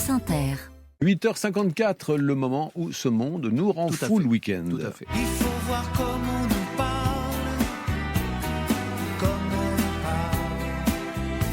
France Inter. 8h54, le moment où ce monde nous rend fou le week-end. Tout à fait. Il faut voir comment on nous parle, comment on nous parle.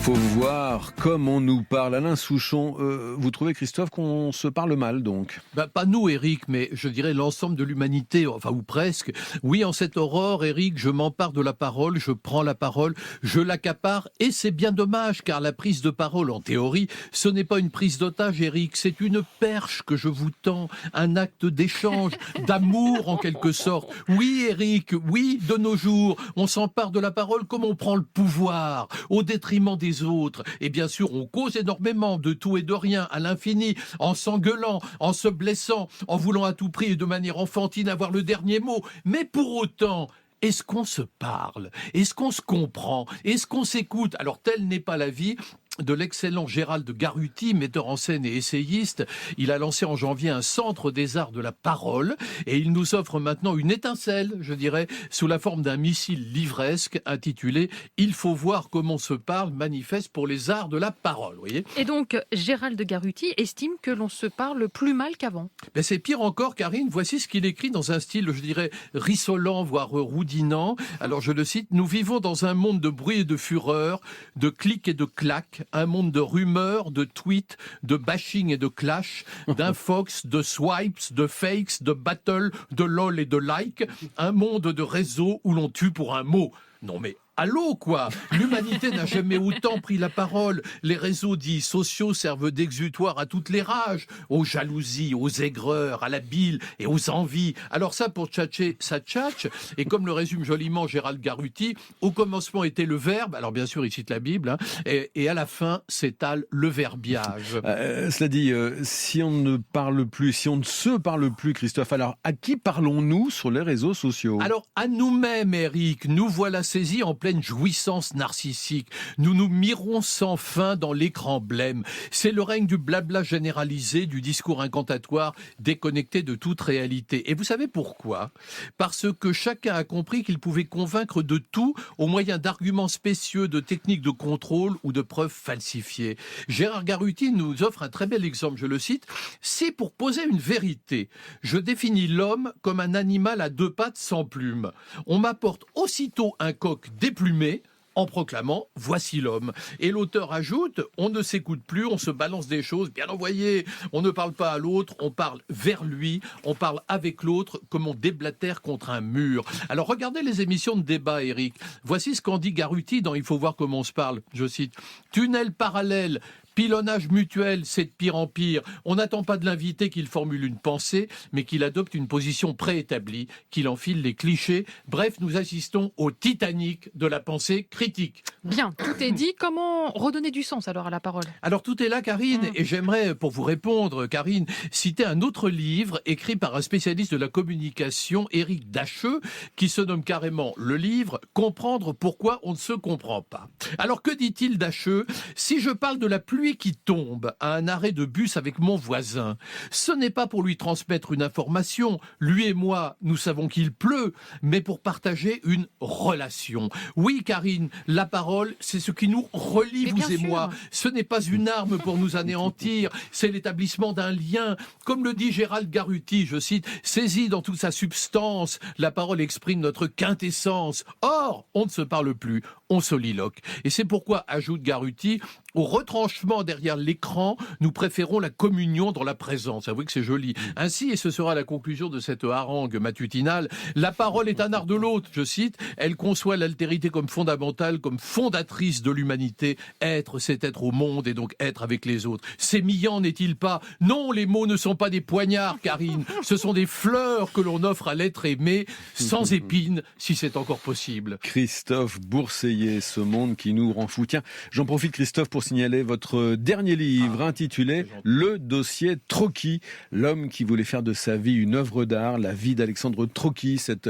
Faut voir comme on nous parle. Alain Souchon, vous trouvez, Christophe, qu'on se parle mal, donc? Pas nous, Eric, mais je dirais l'ensemble de l'humanité, enfin, ou presque. Oui, en cette aurore, Eric, je m'empare de la parole, je prends la parole, je l'accapare, et c'est bien dommage, car la prise de parole, en théorie, ce n'est pas une prise d'otage, Eric, c'est une perche que je vous tends, un acte d'échange, d'amour, en quelque sorte. Oui, Eric, oui, de nos jours, on s'empare de la parole comme on prend le pouvoir, au détriment des autres. Et bien sûr, on cause énormément de tout et de rien, à l'infini, en s'engueulant, en se blessant, en voulant à tout prix et de manière enfantine avoir le dernier mot. Mais pour autant, est-ce qu'on se parle? Est-ce qu'on se comprend? Est-ce qu'on s'écoute? Alors, telle n'est pas la vie de l'excellent Gérald Garutti, metteur en scène et essayiste. Il a lancé en janvier un centre des arts de la parole et il nous offre maintenant une étincelle, je dirais, sous la forme d'un missile livresque intitulé « Il faut voir comment on se parle, manifeste pour les arts de la parole ». Voyez. Et donc, Gérald Garutti estime que l'on se parle plus mal qu'avant. Ben c'est pire encore, Karine. Voici ce qu'il écrit dans un style, je dirais, rissolant, voire roudinant. Alors, je le cite, « Nous vivons dans un monde de bruit et de fureur, de clics et de claques, un monde de rumeurs, de tweets, de bashing et de clash, d'infox, de swipes, de fakes, de battle, de lol et de like, un monde de réseaux où l'on tue pour un mot. » Non mais allô quoi! L'humanité n'a jamais autant pris la parole. Les réseaux dits sociaux servent d'exutoire à toutes les rages, aux jalousies, aux aigreurs, à la bile et aux envies. Alors ça, pour tchatcher, ça tchatche. Et comme le résume joliment Gérald Garutti, au commencement était le verbe, alors bien sûr il cite la Bible, hein, et à la fin s'étale le verbiage. Cela dit, si on ne parle plus, si on ne se parle plus, Christophe, alors à qui parlons-nous sur les réseaux sociaux? Alors à nous-mêmes, Eric, nous voilà saisis en pleine jouissance narcissique. Nous nous mirons sans fin dans l'écran blême. C'est le règne du blabla généralisé, du discours incantatoire, déconnecté de toute réalité. Et vous savez pourquoi? Parce que chacun a compris qu'il pouvait convaincre de tout au moyen d'arguments spécieux, de techniques de contrôle ou de preuves falsifiées. Gérard Garutti nous offre un très bel exemple, je le cite. « Si pour poser une vérité, je définis l'homme comme un animal à deux pattes sans plumes, on m'apporte aussitôt un coq déplumé en proclamant « Voici l'homme ». Et l'auteur ajoute « On ne s'écoute plus, on se balance des choses bien envoyées. On ne parle pas à l'autre, on parle vers lui, on parle avec l'autre comme on déblatère contre un mur ». Alors regardez les émissions de débat, Eric. Voici ce qu'en dit Garutti dans « Il faut voir comment on se parle ». Je cite « Tunnel parallèle ». Pilonnage mutuel, c'est de pire en pire. On n'attend pas de l'invité qu'il formule une pensée, mais qu'il adopte une position préétablie, qu'il enfile les clichés. Bref, nous assistons au Titanic de la pensée critique. Bien, tout est dit. Comment redonner du sens alors à la parole? Alors tout est là, Karine, et j'aimerais, pour vous répondre, Karine, citer un autre livre écrit par un spécialiste de la communication, Éric Dacheux, qui se nomme carrément le livre « Comprendre pourquoi on ne se comprend pas ». Alors que dit-il, Dacheux? Si je parle de la pluie qui tombe à un arrêt de bus avec mon voisin, ce n'est pas pour lui transmettre une information, lui et moi, nous savons qu'il pleut, mais pour partager une relation. Oui, Karine, la parole, c'est ce qui nous relie, vous et moi. Ce n'est pas une arme pour nous anéantir, c'est l'établissement d'un lien. Comme le dit Gérald Garutti, je cite, « Saisie dans toute sa substance, la parole exprime notre quintessence. Or, on ne se parle plus, on soliloque. » Et c'est pourquoi, ajoute Garutti, au retranchement derrière l'écran, nous préférons la communion dans la présence. Avouez que c'est joli. Ainsi, et ce sera la conclusion de cette harangue matutinale, la parole est un art de l'autre, je cite, elle conçoit l'altérité comme fondamentale, comme fondatrice de l'humanité. Être, c'est être au monde et donc être avec les autres. Sémillant n'est-il pas? Non, les mots ne sont pas des poignards, Karine. Ce sont des fleurs que l'on offre à l'être aimé, sans épines, si c'est encore possible. Christophe Bourseillet, ce monde qui nous rend fou. Tiens, j'en profite, Christophe, pour signaler votre dernier livre intitulé « Le dossier Trocky », l'homme qui voulait faire de sa vie une œuvre d'art, la vie d'Alexandre Trocky, cet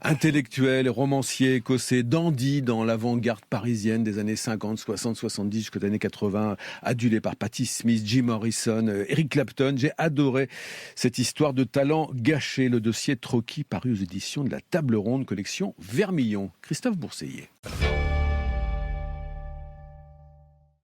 intellectuel, romancier écossais, dandy dans l'avant-garde parisienne des années 50, 60, 70 jusqu'aux années 80, adulé par Patti Smith, Jim Morrison, Eric Clapton. J'ai adoré cette histoire de talent gâché, le dossier Trocky, paru aux éditions de la Table Ronde, collection Vermillon. Christophe Bourseillet.